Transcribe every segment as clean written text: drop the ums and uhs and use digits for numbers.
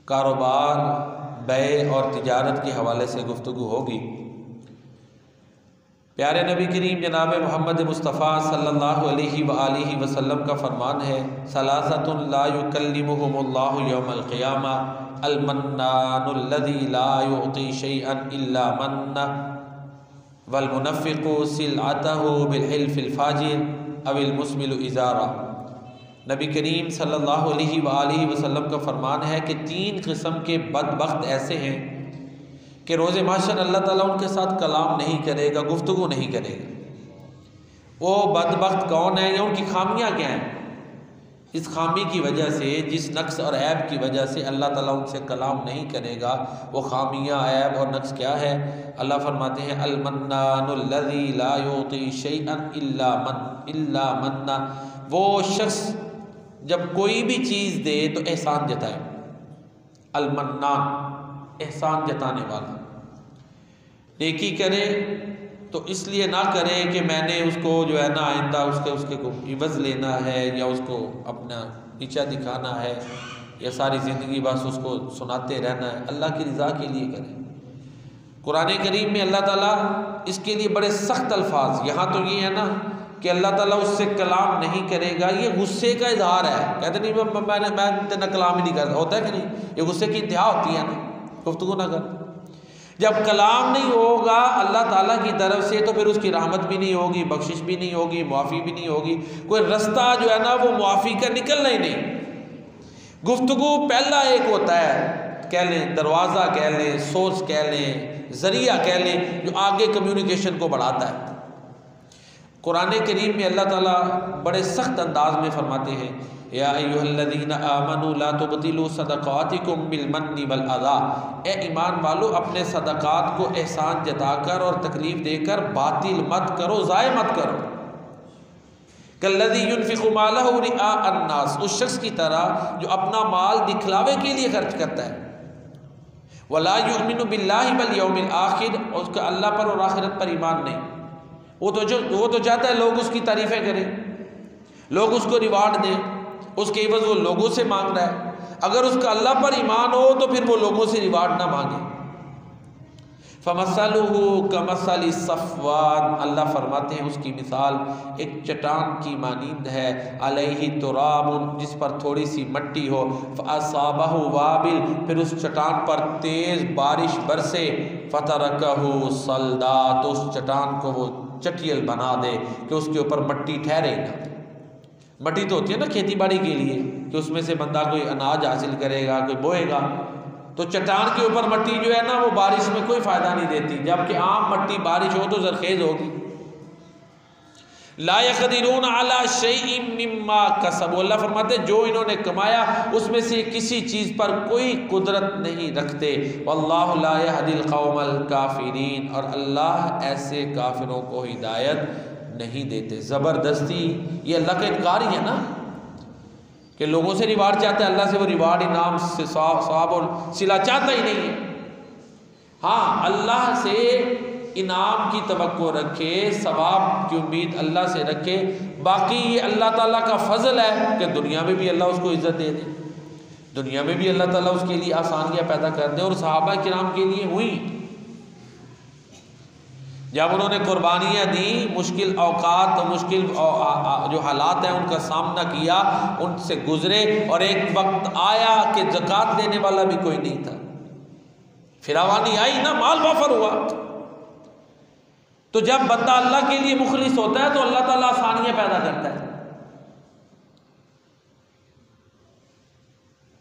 कारोबार, बै और तिजारत के हवाले से गुफ्तगू होगी। प्यारे नबी करीम जनाब मोहम्मद मुस्तफ़ा सल्लल्लाहु अलैहि वआलिहि वसल्लम का फरमान है, सलासतुन ला युकल्लिमुहुमुल्लाहु यौमल क़ियामा अल-मन्नानुल्लज़ी ला युअती शैअन इल्ला मन्ना वल मुनफ़्फ़िक़ु सिलअतहु बिल हिल्फ़िल फ़ाजिर अविल मुस्बिलु इज़ारा। नबी करीम सल्लल्लाहु अलैहि वआलिहि वसल्लम का फरमान है कि 3 किस्म के बदबख्त ऐसे हैं कि रोज़े महशर अल्लाह ताला उनके साथ कलाम नहीं करेगा, गुफ्तगू नहीं करेगा। वो बदबख्त कौन है या उनकी खामियाँ क्या हैं? इस खामी की वजह से, जिस नक्स और ऐब की वजह से अल्लाह ताला उनसे कलाम नहीं करेगा, वो खामियाँ, ऐब और नक्स क्या है? अल्लाह फरमाते हैं अल-मन्नानुल्लज़ी ला युअती शैअन इल्ला मन्ना। वो शख्स जब कोई भी चीज़ दे तो एहसान जताए। अल-मन्नान एहसान जताने वाला। नेकी करे तो इसलिए ना करे कि मैंने उसको जो है ना आइंदा उसके को इवज़ लेना है या उसको अपना नीचा दिखाना है या सारी ज़िंदगी बस उसको सुनाते रहना है। अल्लाह की रज़ा के लिए करें। कुरान करीम में अल्लाह ताला इसके लिए बड़े सख्त अल्फाज, यहाँ तो ये है ना कि अल्लाह ताला उससे कलाम नहीं करेगा, ये गुस्से का इजहार है। कहते नहीं मैं तेना कलाम ही नहीं करता, होता है कि नहीं? ये गुस्से की इंतहा होती है ना, गुफ्तगू ना कर। जब कलाम नहीं होगा अल्लाह ताला की तरफ से तो फिर उसकी रहमत भी नहीं होगी, बख्शिश भी नहीं होगी, मुआफ़ी भी नहीं होगी। कोई रास्ता जो है ना वो मुआफ़ी का निकलना ही नहीं। गुफ्तगू पहला एक होता है, कह लें दरवाज़ा, कह लें सोर्स, कह लें ज़रिया, कह लें जो आगे कम्युनिकेशन को बढ़ाता है। कुरान करीम में अल्लाह ताला बड़े सख्त अंदाज में फरमाते हैं, या अय्युहल्लज़ीना आमनू ला तुबतिलू सदक़ातिकुम बिलमन्नि वल अज़ा। ए ईमान वालो, अपने सदक़ात को एहसान जताकर और तकलीफ़ देकर बातिल मत करो, ज़ाय मत करो। कल्लज़ी युनफ़िक़ु मालहु रिआ अन्नास, उस शख्स की तरह जो अपना माल दिखलावे के लिए खर्च करता है। वला युमिनु बिल्लाहि वल यौमिल आखिर, उसका अल्लाह पर और आखिरत पर ईमान नहीं। वो तो चाहता है लोग उसकी तारीफ़ें करें, लोग उसको रिवार्ड दें, उसके एवज़ वो लोगों से मांग रहा है। अगर उसका अल्लाह पर ईमान हो तो फिर वो लोगों से रिवार्ड ना मांगे। फमसलुहु कमसलि सफ़वान, अल्लाह फरमाते हैं उसकी मिसाल एक चट्टान की मानींद है। अलैहि तुराबुन, जिस पर थोड़ी सी मट्टी हो। फ़असाबहु वाबिल, फिर उस चट्टान पर तेज़ बारिश बरसे। फ़तरकहु सल्दा, तो उस चट्टान को वो चटियल बना दे कि उसके ऊपर मट्टी ठहरे ना। मट्टी तो होती है ना खेती बाड़ी के लिए कि उसमें से बंदा कोई अनाज हासिल करेगा, कोई बोएगा। तो चट्टान के ऊपर मट्टी जो है ना वो बारिश में कोई फ़ायदा नहीं देती, जबकि आम मट्टी बारिश हो तो ज़रखेज़ होगी। ला यक़दिरून अला शैइन मिम्मा कसबू, अल्लाह फरमाते जो इन्होंने कमाया उसमें से किसी चीज़ पर कोई कुदरत नहीं रखते। वल्लाहु ला यहदिल क़ौमल काफ़िरीन, और अल्लाह ऐसे काफिरों को हिदायत नहीं देते। ज़बरदस्ती ये अल्लाह का इनकार ही है ना कि लोगों से रिवार्ड चाहता है, अल्लाह से वो रिवार्ड, इनाम से सवाब और सिला चाहता ही नहीं है। हाँ, अल्लाह से इनाम की तवक्को रखे, सवाब की उम्मीद अल्लाह से रखे। बाकी ये अल्लाह ताला का फ़ज़ल है कि दुनिया में भी अल्लाह उसको इज़्ज़त दे दे, दुनिया में भी अल्लाह ताला उसके लिए आसानियाँ पैदा कर दे। और सहाबा किराम के लिए हुई, जब उन्होंने कुर्बानियाँ दी, मुश्किल औकात, मुश्किल जो हालात हैं उनका सामना किया, उनसे गुजरे, और एक वक्त आया कि ज़कात देने वाला भी कोई नहीं था। फिरावानी आई ना, माल वाफर हुआ। तो जब बंदा अल्लाह के लिए मुखलिस होता है तो अल्लाह ताला आसानियाँ पैदा करता है।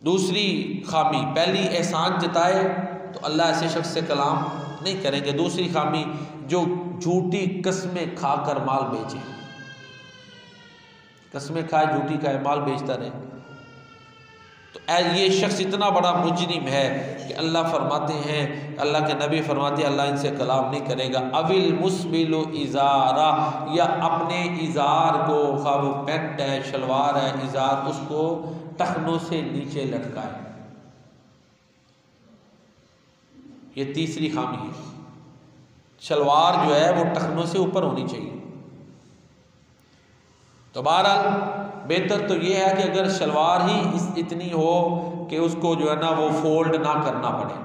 दूसरी खामी, पहली एहसान जताए तो अल्लाह ऐसे शख्स से कलाम नहीं करेंगे। दूसरी खामी, जो झूठी कस्में खाकर माल बेचे, कस्में खाए, झूठी खाए, माल बेचता रहे, तो ये शख्स इतना बड़ा मुजरिम है कि अल्लाह फरमाते हैं, अल्लाह के नबी फरमाते हैं अल्लाह इनसे कलाम नहीं करेगा। अविल मुस्बिलु इज़ारा, या अपने इज़ार को, खा वो पेंट है, शलवार है, इज़ार, उसको टखनों से नीचे लटकाए। ये तीसरी खामी है। शलवार जो है वो टखनों से ऊपर होनी चाहिए। तो बहरहाल बेहतर तो ये है कि अगर शलवार ही इतनी हो कि उसको जो है ना वो फोल्ड ना करना पड़े।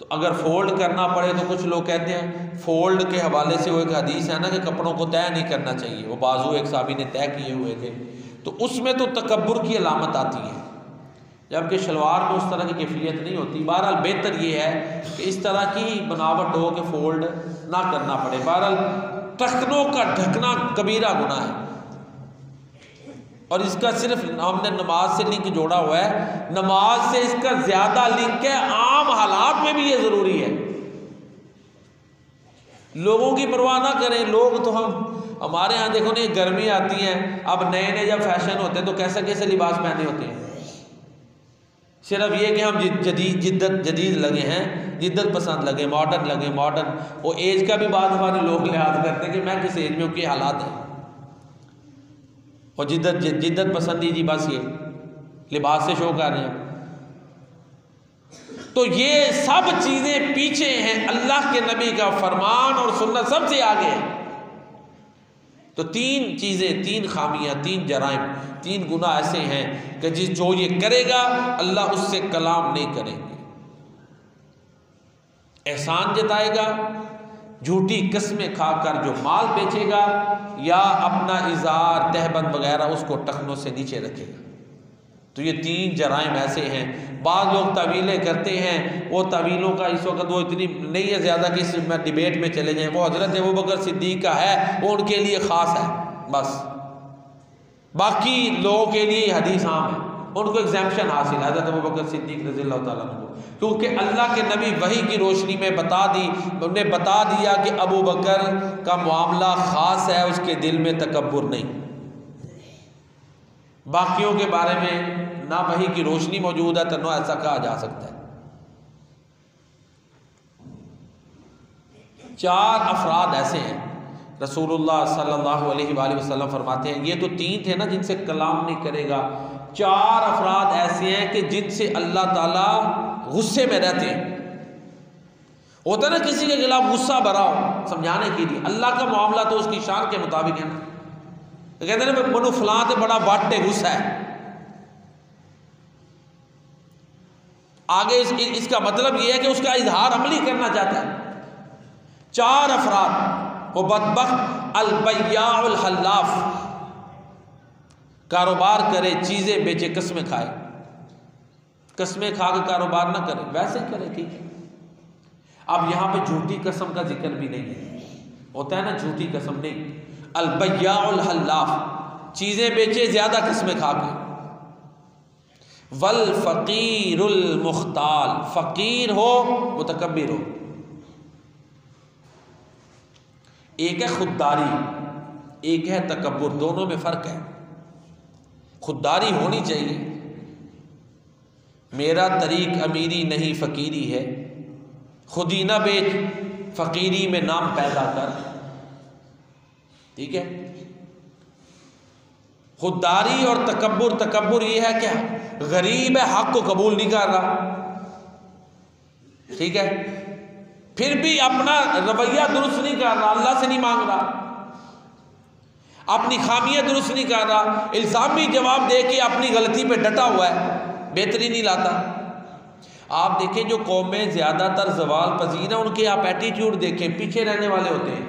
तो अगर फोल्ड करना पड़े तो कुछ लोग कहते हैं फोल्ड के हवाले से वो एक हदीस है ना कि कपड़ों को तय नहीं करना चाहिए, वो बाजू एक साहबी ने तय किए हुए थे, तो उसमें तो तकब्बुर की अलामत आती है, जबकि शलवार में उस तरह की कैफियत नहीं होती। बहरहाल बेहतर ये है कि इस तरह की बनावट हो कि फोल्ड ना करना पड़े। बहरहाल टखनों का ढकना कबीरा गुनाह है, और इसका सिर्फ हमने नमाज से लिंक जोड़ा हुआ है, नमाज से इसका ज्यादा लिंक है, आम हालात में भी ये जरूरी है। लोगों की परवाह ना करें, लोग तो हमारे यहाँ देखो ना, गर्मी आती है, अब नए नए जब फैशन होते हैं तो कैसे कैसे लिबास पहने होते हैं, सिर्फ ये कि हम जदीद लगे हैं, जिद्दत पसंद लगे, मॉडर्न लगे, मॉडर्न। वो एज का भी बाद हमारे लोग लिहाज करते हैं कि मैं किस एज में हूँ, क्या हालात है, और जिद्दत पसंदी जी, बस ये लिबास से शो कर रहे हैं। तो ये सब चीजें पीछे हैं, अल्लाह के नबी का फरमान और सुन्नत सबसे आगे है। तो तीन चीजें, तीन खामियां, तीन जराइम, तीन गुनाह ऐसे हैं कि जो ये करेगा अल्लाह उससे कलाम नहीं करेंगे। एहसान जताएगा, झूठी कस्में खाकर जो माल बेचेगा, या अपना इज़ार तहबंद वगैरह उसको टखनों से नीचे रखेगा। तो ये तीन जराइम ऐसे हैं। बाद लोग तवीलें करते हैं, वो तवीलों का इस वक्त वो इतनी नहीं है ज़्यादा कि इसमें डिबेट में चले जाएं। वो हज़रत अबू बकर सिद्दीक़ का है, वो उनके लिए ख़ास है बस, बाकी लोगों के लिए हदीस आम है, उनको एग्जाम्पशन हासिल है हज़रत अबू बकर सिद्दीक़ रज़ियल्लाहु ताला अन्हु, क्योंकि अल्लाह के नबी वही की रोशनी में उन्हें बता दिया कि अबू बकर का मामला ख़ास है, उसके दिल में तकब्बुर नहीं। बाकियों के बारे में ना वही की रोशनी मौजूद है तो ना ऐसा कहा जा सकता है। चार अफराद ऐसे हैं, रसूलुल्लाह सल्लल्लाहु अलैहि वसल्लम फरमाते हैं, ये तो तीन थे ना जिनसे कलाम नहीं करेगा, चार अफराद ऐसे हैं कि जिनसे अल्लाह ताला गुस्से में रहते हैं। होता है ना किसी के खिलाफ गुस्सा भरा हो, समझाने के लिए, अल्लाह का मामला तो उसकी शान के मुताबिक है ना। तो कहते हैं ना मनु फलां ते बड़ा बट है, गुस्सा है। आगे इसका मतलब यह है कि उसका इजहार अमली करना चाहता है। चार अफराद, वो बदबख्त अल-बय्याउल हल्लाफ, कारोबार करे, चीजें बेचे, कस्में खाए, कस्में खा के कारोबार ना करे, वैसे करे ठीक है। अब यहां पे झूठी कसम का जिक्र भी नहीं है, होता है ना झूठी कसम नहीं, अल-बय्याउल हल्लाफ, चीजें बेचे ज्यादा कस्में खा के। वल फकीरुल मुख्ताल, फकीर हो मुतकब्बिर हो। एक है खुददारी, एक है तकब्बुर, दोनों में फर्क है। खुददारी होनी चाहिए, मेरा तरीक अमीरी नहीं फकीरी है, खुदी ना बेच फकीरी में नाम पैदा कर, ठीक है। खुददारी और तकब्बुर, तकब्बुर ये है क्या, गरीब है, हक को कबूल नहीं कर रहा, ठीक है, फिर भी अपना रवैया दुरुस्त नहीं कर रहा, अल्लाह से नहीं मांग रहा, अपनी खामियां दुरुस्त नहीं कर रहा, इल्जाम भी जवाब दे के अपनी गलती पे डटा हुआ है, बेहतरी नहीं लाता। आप देखें जो कौमें ज्यादातर जवाल पजीर है, उनके आप एटीट्यूड देखें, पीछे रहने वाले होते हैं,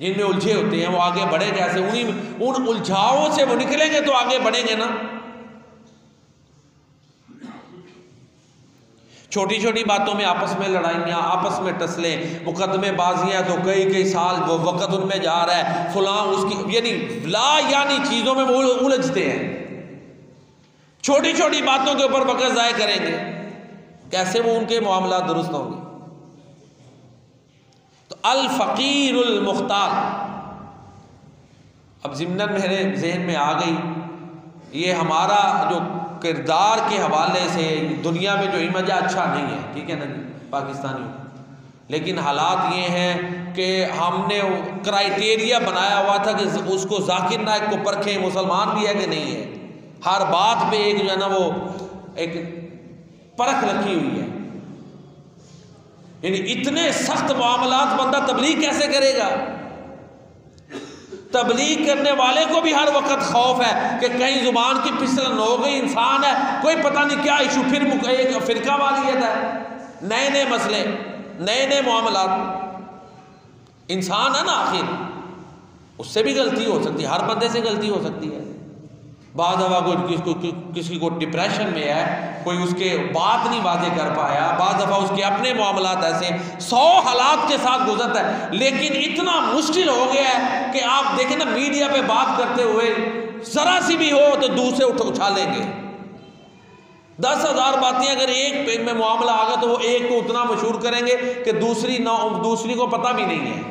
जिनमें उलझे होते हैं, वो आगे बढ़े कैसे, उन उलझाओं से वो निकलेंगे तो आगे बढ़ेंगे ना। छोटी छोटी बातों में आपस में लड़ाइयाँ, आपस में टसलें, मुकदमेबाजियाँ, तो कई साल वो वक़्त उनमें जा रहा है, फलां उसकी, यानी ला यानी चीज़ों में वो उलझते हैं, छोटी छोटी बातों के ऊपर वक़्त ज़ाय करेंगे, कैसे वो उनके मामला दुरुस्त होंगे। तो अल फ़कीरुल मुख्तार, अब ज़िम्नन मेरे जहन में आ गई, ये हमारा जो किरदार के हवाले से दुनिया में जो इमेज अच्छा नहीं है, ठीक है ना जी, पाकिस्तानियों, लेकिन हालात ये हैं कि हमने क्राइटेरिया बनाया हुआ था कि उसको जाकिर नायक को परखें, मुसलमान भी है कि नहीं है, हर बात पे एक जो है ना वो एक परख रखी हुई है। यानी इतने सख्त मामलात बंदा तबलीग कैसे करेगा, तबलीग करने वाले को भी हर वक्त खौफ है कि कहीं जुबान की फिसलन हो गई, इंसान है, कोई पता नहीं क्या इशू, फिर एक फिरका वालियत है, नए नए मसले, नए नए मामलात। इंसान है ना आखिर, उससे भी गलती हो सकती है, हर बंदे से गलती हो सकती है। बाद दफा किसी को डिप्रेशन में है, कोई उसके बात नहीं वाज़ेह कर पाया, बाद दफ़ा उसके अपने मामलात ऐसे 100 हालात के साथ गुजरता है, लेकिन इतना मुश्किल हो गया है कि आप देखें ना मीडिया पे बात करते हुए ज़रा सी भी हो तो दूसरे उछालेंगे। 10,000 बातें अगर एक पे में मामला आ गया तो वो एक को उतना मशहूर करेंगे कि दूसरी को पता भी नहीं है।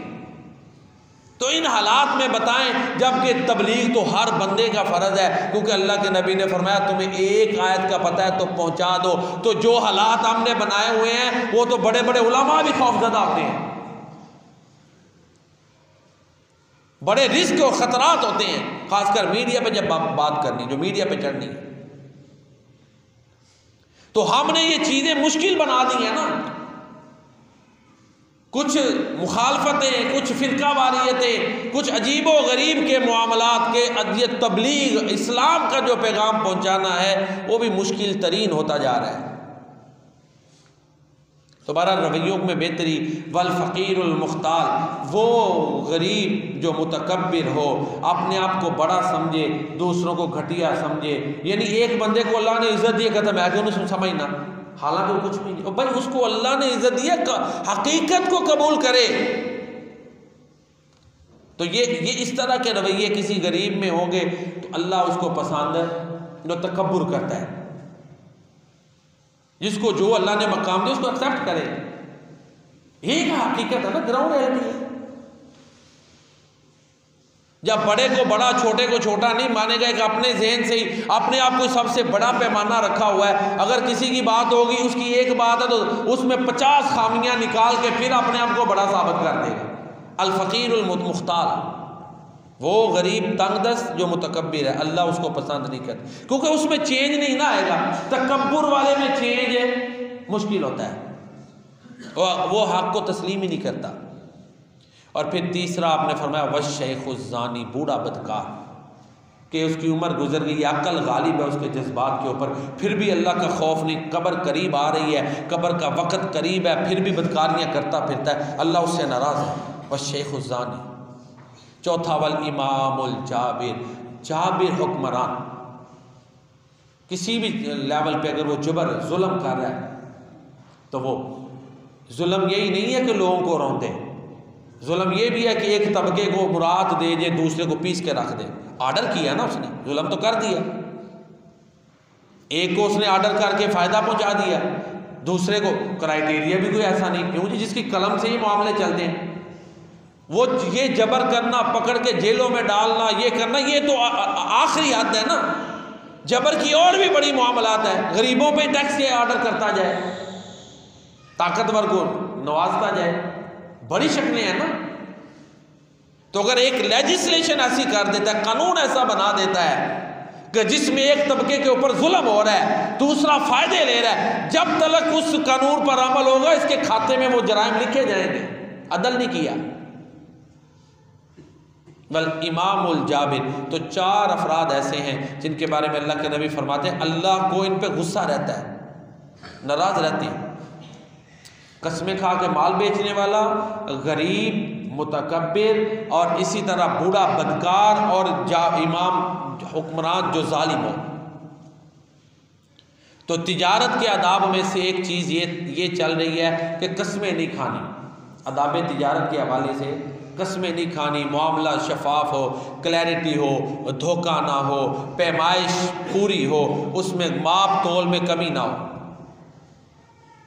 तो इन हालात में बताएं, जबकि तबलीग तो हर बंदे का फ़र्ज़ है, क्योंकि अल्लाह के नबी ने फरमाया तुम्हें एक आयत का पता है तो पहुंचा दो। तो जो हालात हमने बनाए हुए हैं वो तो बड़े बड़े उलमा भी खौफज़दा होते हैं, बड़े रिस्क और ख़तरात होते हैं, खासकर मीडिया पे जब बात करनी, जो मीडिया पे चढ़नी है। तो हमने ये चीज़ें मुश्किल बना दी है ना, कुछ मुखालफतें, कुछ फ़िरका वारियतें, कुछ अजीबो गरीब के मामलात के ये तबलीग इस्लाम का जो पैगाम पहुंचाना है वो भी मुश्किल तरीन होता जा रहा है। तो बहरहाल रवैयों में बेहतरी, वल फ़कीरुल मुख्ताल, वो गरीब जो मुतकब्बिर हो, अपने आप को बड़ा समझे, दूसरों को घटिया समझे। यानी एक बंदे को अल्लाह ने इज़्ज़त दी, कहता मैं क्यों नहीं समझना, हालांकि वो कुछ भी नहीं। और भाई उसको अल्लाह ने इज़्ज़त दी, हकीकत को कबूल करे। तो ये इस तरह के रवैये किसी गरीब में होंगे तो अल्लाह उसको पसंद है जो तकब्बुर करता है, जिसको जो अल्लाह ने मकाम दिया उसको एक्सेप्ट करे। यही का हकीकत है ना, ग्राउंड रियलिटी है। जब बड़े को बड़ा, छोटे को छोटा नहीं मानेगा, एक अपने जहन से ही अपने आप को सबसे बड़ा पैमाना रखा हुआ है। अगर किसी की बात होगी, उसकी एक बात है तो उसमें 50 खामियां निकाल के फिर अपने आप को बड़ा साबित कर देगा। अल फ़कीरुल मुख्ताल, वो गरीब तंगदस्त जो मुतकब्बिर है, अल्लाह उसको पसंद नहीं करता, क्योंकि उसमें चेंज नहीं ना आएगा। तकब्बुर वाले में चेंज मुश्किल होता है, वो हक को तस्लीम ही नहीं करता। और फिर तीसरा आपने फरमाया वश्शैख़ुज़्ज़ानी, बूढ़ा बदकार, कि उसकी उम्र गुजर गई, अक्ल गालिब है उसके जज्बात के ऊपर, फिर भी अल्लाह का खौफ नहीं, कब्र करीब आ रही है, कब्र का वक़्त करीब है, फिर भी बदकारियाँ करता फिरता है, अल्लाह उससे नाराज़ है। वश्शैख़ुज़्ज़ानी। चौथा वल इमामुल जाबिर, जाबिर हुक्मरान, किसी भी लेवल पे अगर वो जबर जुल्म कर रहा है तो वो जुल्म यही नहीं है कि लोगों को रौंदे, जुल्म ये भी है कि एक तबके को मुराद दे दे, दूसरे को पीस के रख दे। आर्डर किया ना उसने, जुल्म तो कर दिया। एक को उसने आर्डर करके फ़ायदा पहुंचा दिया, दूसरे को क्राइटेरिया भी कोई ऐसा नहीं, क्यों जी, जिसकी कलम से ही मामले चलते हैं। वो ये जबर करना, पकड़ के जेलों में डालना, ये करना, ये तो आखिरी हद है ना। जबर की और भी बड़ी मामलात है, गरीबों पे टैक्स ये आर्डर करता जाए, ताकतवर को नवाजता जाए, बड़ी शक्लें हैं ना। तो अगर एक लेजिस्लेशन ऐसी कर देता है, कानून ऐसा बना देता है कि जिसमें एक तबके के ऊपर जुल्म हो रहा है, दूसरा फायदे ले रहा है, जब तक उस कानून पर अमल होगा इसके खाते में वो जराइम लिखे जाएंगे। अदल नहीं किया। वल इमामुल जाबिर, तो 4 अफराद ऐसे हैं जिनके बारे में अल्लाह के नबी फरमाते हैं अल्लाह को इन पे गुस्सा रहता है, नाराज रहते हैं। कसमें खा के माल बेचने वाला, गरीब, मुतकब्बिर, और इसी तरह बूढ़ा बदकार, और इमाम हुक्मरान जो जालिम हो। तो तिजारत के आदाब में से एक चीज़ ये चल रही है कि कसमें नहीं खानी। आदाब तिजारत के हवाले से कसमें नहीं खानी, मामला शफाफ हो, क्लैरिटी हो, धोखा ना हो, पैमाइश पूरी हो, उसमें माप तोल में कमी ना हो।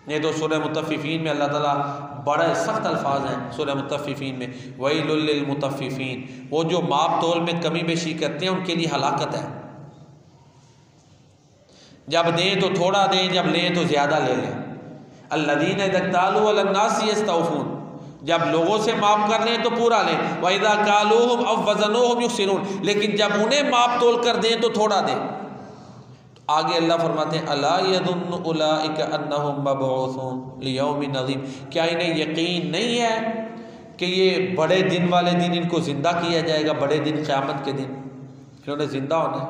ये तो सूरह मुतफ़्फ़िफ़ीन में अल्लाह ताला बड़े सख्त अल्फाज हैं। सूरह मुतफ़्फ़िफ़ीन में वैलुल लिल मुतफ़्फ़िफ़ीन, वो जो माप तोल में कमी बेशी करते हैं उनके लिए हलाकत है। जब दें तो थोड़ा दें, जब लें तो ज़्यादा ले लें। अल्लज़ीना इज़ा क़ालू अलन-नासी यस्तौफ़ून, जब लोगों से माप कर लें तो पूरा लें। व इज़ा कालूहुम अव वज़नूहुम युख़्सिरून, लेकिन जब उन्हें माप तोल कर दें तो थोड़ा दें। आगे अल्लाह फरमाते हैं अला यज़ुन्नु उलाइका अन्नहुम मबऊसून लियौमिन अज़ीम, क्या इन्हें यकीन नहीं है कि ये बड़े दिन वाले दिन इनको ज़िंदा किया जाएगा, बड़े दिन क़यामत के दिन इन्होंने ज़िंदा होना है।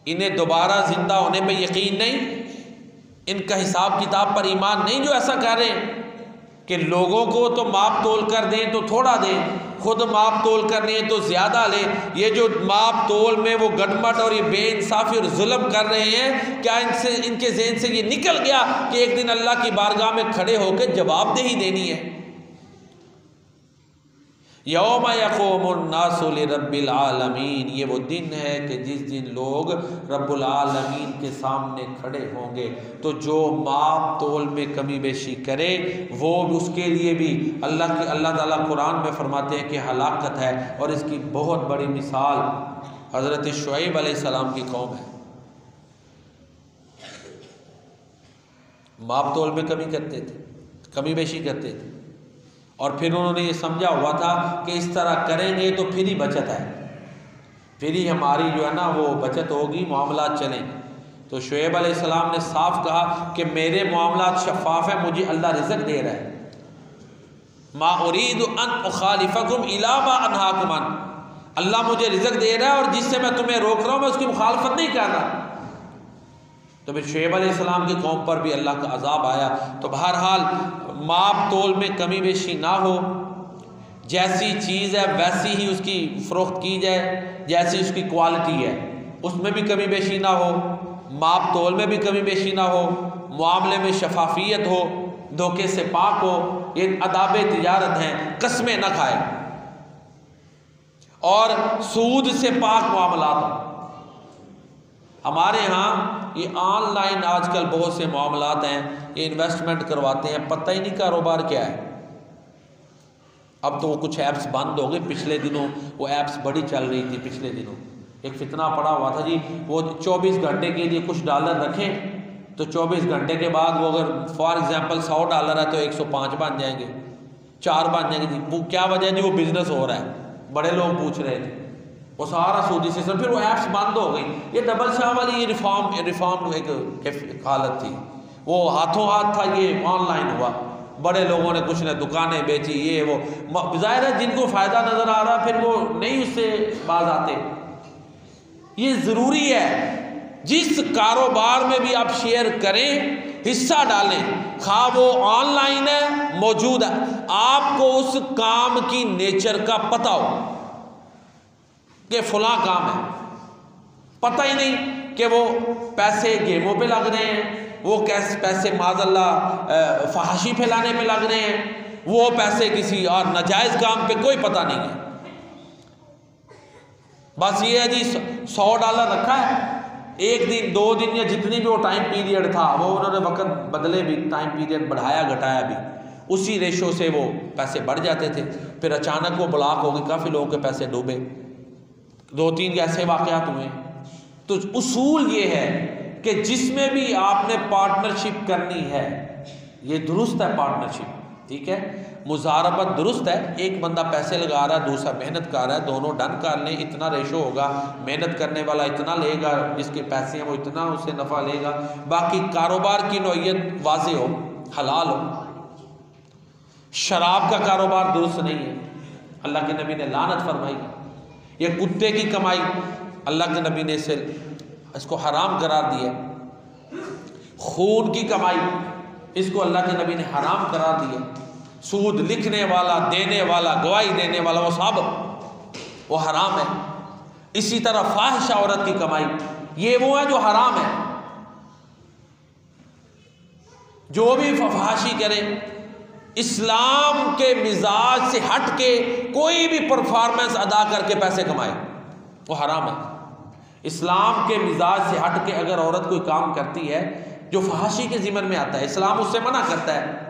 इन्हें दोबारा ज़िंदा होने पे यकीन नहीं, इनका हिसाब किताब पर ईमान नहीं, जो ऐसा कह रहे हैं कि लोगों को तो माप तोल कर दें तो थोड़ा दें, खुद माप तोल करनी है तो ज़्यादा ले। ये जो माप तोल में वो गड़बड़ और ये बेइंसाफ़ी और जुल्म कर रहे हैं, क्या इनसे इनके ज़हन से ये निकल गया कि एक दिन अल्लाह की बारगाह में खड़े होकर जवाबदेही देनी है। यौम यक़ूमुन्नासु लिरब्बिल आलमीन, ये वो दिन है कि जिस दिन लोग रब्बुल आलमीन के सामने खड़े होंगे। तो जो माप तोल में कमी बेशी करे वो उसके लिए भी अल्लाह ताला कुरान में फरमाते हैं कि हलाकत है। और इसकी बहुत बड़ी मिसाल हज़रत शुएब अलैहिस्सलाम की कौम है। माप तोल में कमी करते थे, कमी बेशी करते थे, और फिर उन्होंने ये समझा हुआ था कि इस तरह करेंगे तो फिर ही बचत है, फिर ही हमारी जो है ना वो बचत होगी, मामलात चलेंगे। तो शुएब अलैहिस्सलाम ने साफ कहा कि मेरे मामलात शफ़ाफ़ है, मुझे अल्लाह रिज़्क़ दे रहा है। मा उरीदु अन उखालिफकुम इला मा अनहाकुम अन, अल्लाह मुझे रिज़्क़ दे रहा है और जिससे मैं तुम्हें रोक रहा हूँ मैं उसकी मुखालफत नहीं कर रहा। तो फिर शुएब अलैहिस्सलाम की कौम पर भी अल्लाह का अजाब आया। तो बहरहाल माप तोल में कमी बेशी ना हो, जैसी चीज़ है वैसी ही उसकी फ़रोख्त की जाए, जैसी उसकी क्वालिटी है उसमें भी कमी बेशी ना हो, माप तोल में भी कमी बेशी ना हो, मामले में शफाफियत हो, धोखे से पाक हो। ये अदाब तिजारत हैं, कस्में न खाए और सूद से पाक मामलात हो। हमारे यहाँ ये ऑनलाइन आजकल बहुत से मामलात हैं, ये इन्वेस्टमेंट करवाते हैं, पता ही नहीं कारोबार क्या है। अब तो वो कुछ ऐप्स बंद हो गए, पिछले दिनों वो ऐप्स बड़ी चल रही थी। पिछले दिनों एक फितना पड़ा हुआ था जी, वो 24 घंटे के लिए कुछ डॉलर रखें तो 24 घंटे के बाद वो अगर फॉर एग्जांपल $100 है तो 105 बन जाएंगे, 4 बन जाएंगे जी। वो क्या वजह जी, वो बिजनेस हो रहा है, बड़े लोग पूछ रहे थे, वो सारा सूदी सिस्टम। फिर वो ऐप्स बंद हो गई। ये डबल शाह वाली ये रिफॉर्म एक हालत थी, वो हाथों हाथ था, ये ऑनलाइन हुआ। बड़े लोगों ने कुछ ने दुकानें बेची, ये वो, ज़ाहिर है जिनको फ़ायदा नज़र आ रहा फिर वो नहीं उससे बाज आते। ये ज़रूरी है जिस कारोबार में भी आप शेयर करें, हिस्सा डालें, खा वो ऑनलाइन है मौजूद है, आपको उस काम की नेचर का पता हो कि फलां काम है। पता ही नहीं कि वो पैसे गेमों पे लग रहे हैं, वो कैसे पैसे माज़अल्लाह फहाशी फैलाने पे लग रहे हैं, वो पैसे किसी और नाजायज़ काम पे, कोई पता नहीं है। बस ये है जी $100 रखा है, एक दिन 2 दिन या जितनी भी वो टाइम पीरियड था, वो उन्होंने वक्त बदले भी, टाइम पीरियड बढ़ाया घटाया भी, उसी रेशो से वो पैसे बढ़ जाते थे। फिर अचानक वो ब्लॉक हो गए, काफ़ी लोगों के पैसे डूबे, 2-3 ऐसे वाक़यात हुए। तो उसूल ये है कि जिसमें भी आपने पार्टनरशिप करनी है, ये दुरुस्त है पार्टनरशिप, ठीक है, मुजारबत दुरुस्त है। एक बंदा पैसे लगा रहा है, दूसरा मेहनत कर रहा है, दोनों डन कर लें, इतना रेशो होगा, मेहनत करने वाला इतना लेगा, जिसके पैसे हैं वो इतना उससे नफ़ा लेगा। बाकी कारोबार की नौइयत वाज़े हो, हलाल हो। शराब का कारोबार दुरुस्त नहीं है, अल्लाह के नबी ने लानत फरमाई। ये कुत्ते की कमाई, अल्लाह के नबी ने इसको हराम करार दिया। खून की कमाई, इसको अल्लाह के नबी ने हराम करार दिया। सूद लिखने वाला, देने वाला, गवाही देने वाला, वो सब वो हराम है। इसी तरह फाहिश औरत की कमाई, ये वो है जो हराम है। जो भी फहाशी करे, इस्लाम के मिजाज से हट के कोई भी परफॉर्मेंस अदा करके पैसे कमाए, वो हराम है। इस्लाम के मिजाज से हट के अगर औरत कोई काम करती है जो फहाशी के ज़िम्मन में आता है, इस्लाम उससे मना करता है,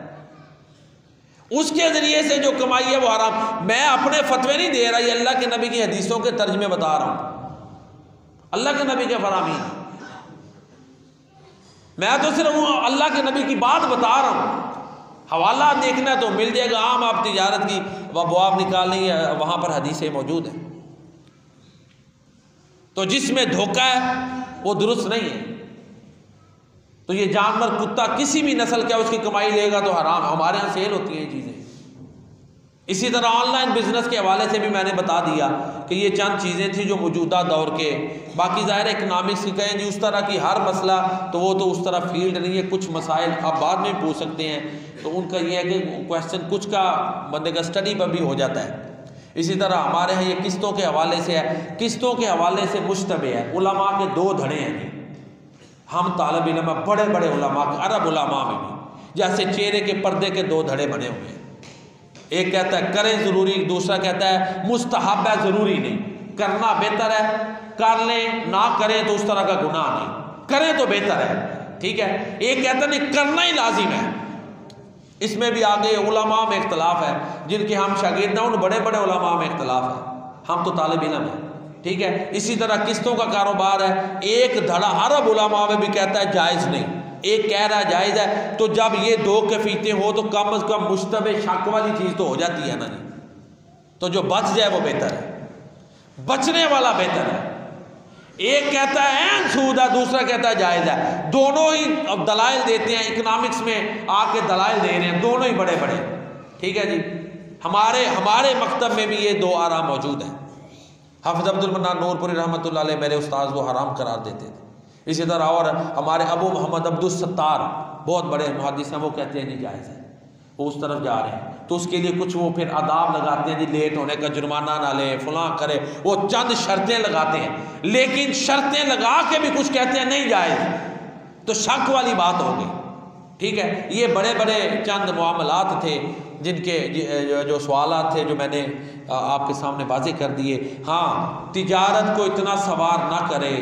उसके ज़रिए से जो कमाई है वो हराम। मैं अपने फतवे नहीं दे रहा, ये अल्लाह के नबी की हदीसों के तर्जमे बता रहा हूँ, अल्लाह के नबी के फरामीन। मैं तो सिर्फ अल्लाह के नबी की बात बता रहा हूँ। हवाला देखना तो मिल जाएगा, आम आप तिजारत की अबवाब निकालनी है, वहाँ पर हदीसें मौजूद हैं। तो जिसमें धोखा है वो दुरुस्त नहीं है। तो ये जानवर, कुत्ता किसी भी नस्ल का उसकी कमाई लेगा तो हराम। हमारे यहाँ सेल होती हैं चीज़ें, इसी तरह ऑनलाइन बिजनेस के हवाले से भी मैंने बता दिया कि ये चंद चीज़ें थी जो मौजूदा दौर के, बाकी ज़ाहिर इकनॉमिक्स की कहें जी उस तरह की हर मसला तो वो तो उस तरह फील्ड नहीं है, कुछ मसाइल आप बाद में पूछ सकते हैं, तो उनका ये है कि क्वेश्चन कुछ का बंदे का स्टडी पर भी हो जाता है। इसी तरह हमारे यहाँ ये किस्तों के हवाले से है, किस्तों के हवाले से मुश्तबे है, उलमा के दो धड़े हैं जी। हम तालिब इल्म बड़े बड़े उलमा के, अरब उलमा में भी जैसे चेहरे के पर्दे के दो धड़े बने हुए हैं, एक कहता है करें ज़रूरी, दूसरा कहता है मुस्तहब है ज़रूरी नहीं, करना बेहतर है, कर लें, ना करें तो उस तरह का गुनाह नहीं, करें तो बेहतर है, ठीक है। एक कहता नहीं करना ही लाजिम है। इसमें भी आगे उलमा में इख्तलाफ है, जिनके हम शागिर्द हैं उन बड़े बड़े उलमा में इख्तलाफ है, हम तो तालिब इल्म हैं, ठीक है। इसी तरह किस्तों का कारोबार है, एक धड़ा अरब उलमा में भी कहता है जायज़ नहीं, एक कह रहा है जायज़ है। तो जब ये दो कैफियतें हो तो कम अज़ कम मुश्तबे शक वाली चीज़ तो हो जाती है ना जी, तो जो बच जाए वो बेहतर है, बचने वाला बेहतर है। एक कहता है ऐन सूद है, दूसरा कहता है जायज़ है, दोनों ही अब दलाइल देते हैं, इकनॉमिक्स में आके दलाइल दे रहे हैं, दोनों ही बड़े बड़े, ठीक है जी। हमारे मकतब में भी ये दो आरा मौजूद हैं। हाफिज़ अब्दुल मन्नान नूरपुरी रहमतुल्लाह अलैह मेरे उस्ताद वो हराम करार देते थे। इसी तरह और हमारे अबू मोहम्मद अब्दुल सत्तार बहुत बड़े मुहद्दिस हैं, वो कहते हैं नहीं जायज़ है, वो उस तरफ जा रहे हैं, तो उसके लिए कुछ वो फिर आदाब लगाते हैं जी, लेट होने का जुर्माना ना ले, फलां करे, वो चंद शर्तें लगाते हैं, लेकिन शर्तें लगा के भी कुछ कहते हैं नहीं जायज़, तो शक वाली बात हो गई, ठीक है। ये बड़े बड़े चंद मामलात थे जिनके जो सवालात थे जो मैंने आपके सामने वाज़ेह कर दिए। हाँ, तिजारत को इतना सवार ना करे,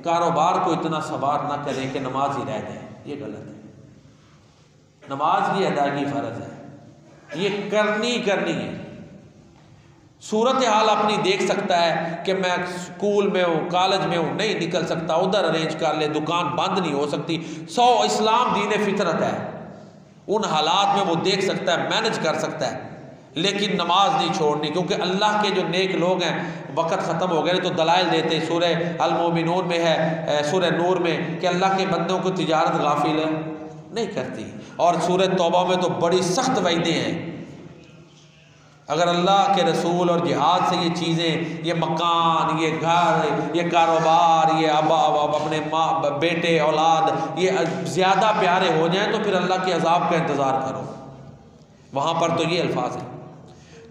कारोबार को इतना सवार ना करें कि नमाज ही रह जाए, ये गलत है। नमाज की अदायगी फ़र्ज है, ये करनी है। सूरत हाल अपनी देख सकता है कि मैं स्कूल में हूँ, कॉलेज में हूँ, नहीं निकल सकता, उधर अरेंज कर ले, दुकान बंद नहीं हो सकती, इस्लाम दीन फितरत है, उन हालात में वो देख सकता है, मैनेज कर सकता है, लेकिन नमाज नहीं छोड़नी, क्योंकि अल्लाह के जो नेक लोग हैं वक़्त ख़त्म हो गए तो दलाइल देते। सूरह अल-मोमिनून में है, सूरह नूर में, कि अल्लाह के बंदों को तिजारत गाफिल नहीं करती, और सूरह तौबा में तो बड़ी सख्त वईदें हैं। अगर अल्लाह के रसूल और जिहाद से ये चीज़ें, ये मकान, ये घर, ये कारोबार, ये अपने माँ बेटे औलाद ये ज़्यादा प्यारे हो जाएं तो फिर अल्लाह के अज़ाब का इंतज़ार करो। वहाँ पर तो ये अल्फाज हैं।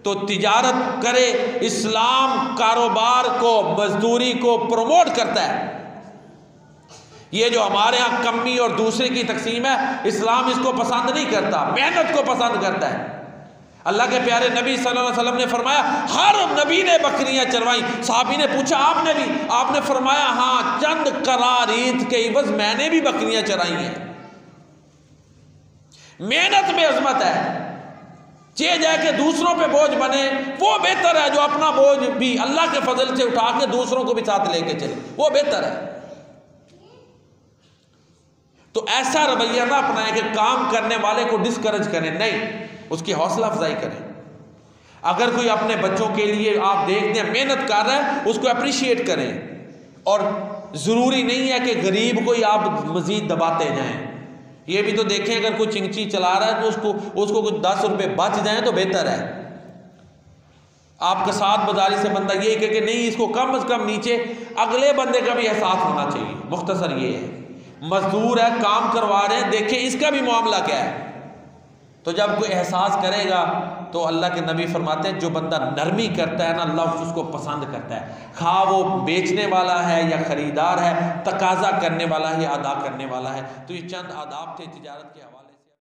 तो तिजारत करे, इस्लाम कारोबार को, मजदूरी को प्रमोट करता है। ये जो हमारे यहाँ कमी और दूसरे की तकसीम है, इस्लाम इसको पसंद नहीं करता, मेहनत को पसंद करता है। अल्लाह के प्यारे नबी सल्लल्लाहु अलैहि वसल्लम ने फरमाया हर नबी ने बकरियां चरवाई। साहबी ने पूछा आपने भी? आपने फरमाया हाँ, चंद करारीत के इवज मैंने भी बकरियां चराई हैं। मेहनत में अजमत है। चे जाए के दूसरों पे बोझ बने वो बेहतर है, जो अपना बोझ भी अल्लाह के फजल से उठा के दूसरों को भी साथ लेके चले, वो बेहतर है। तो ऐसा रवैया ना अपनाए कि काम करने वाले को डिस्करेज करें, नहीं, उसकी हौसला अफजाई करें। अगर कोई अपने बच्चों के लिए आप देखते हैं मेहनत कर रहा है, उसको अप्रिशिएट करें। और ज़रूरी नहीं है कि गरीब को ही आप मज़ीद दबाते जाएं। ये भी तो देखें, अगर कोई चिंची चला रहा है तो उसको कुछ 10 रुपये बच जाएं तो बेहतर है। आपके साथ बाजारी से बंदा ये कहे कि नहीं, इसको कम से कम नीचे, अगले बंदे का भी एहसास होना चाहिए। मुख्तसर ये है, मजदूर है, काम करवा रहे हैं, देखें इसका भी मामला क्या है। तो जब कोई एहसास करेगा तो अल्लाह के नबी फरमाते हैं जो बंदा नरमी करता है ना, अल्लाह उसको पसंद करता है। खा वो बेचने वाला है या ख़रीदार है, तकाजा करने वाला है या अदा करने वाला है। तो ये चंद आदाब थे तिजारत के हवाले।